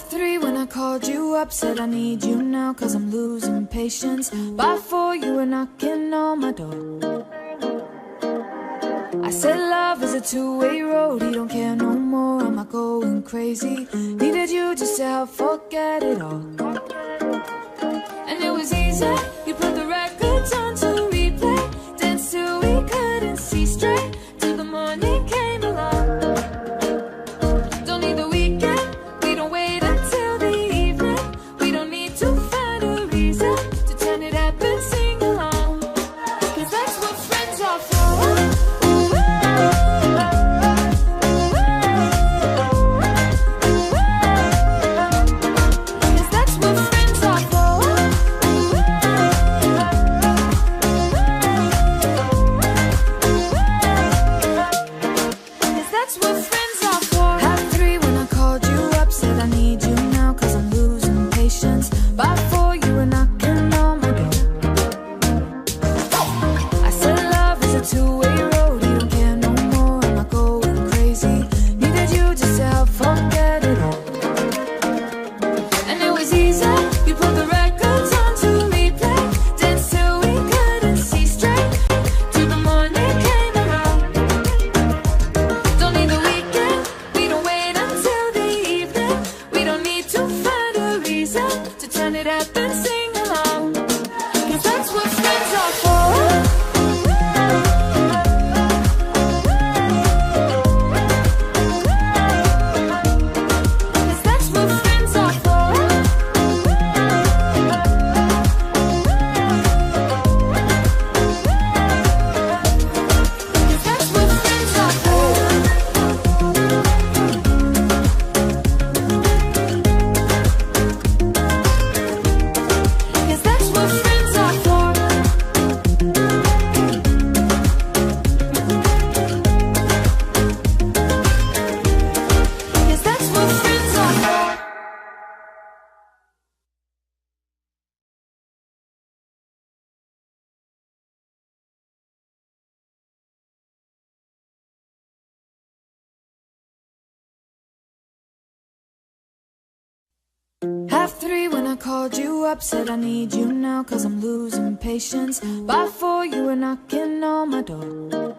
3 when I called you up, said I need you now, cause I'm losing patience. By 4 you were knocking on my door. I said love is a two-way road, you don't care no more, am I going crazy? Needed you just to help forget it all. And it was easy, you put the records on to replay, danced till we couldn't see straight, till the morning came along. Don't need the weekend, we don't wait until the evening, we don't need to find a reason to turn it up and sing along, cause that's what friends are for. Half 3 when I called you up, said I need you now, cause I'm losing patience. By 4 you were knocking on my door.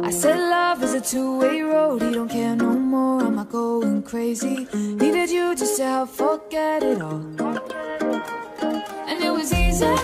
I said love is a two-way road, you don't care no more, am I going crazy? Needed you just to help forget it all. And it was easy,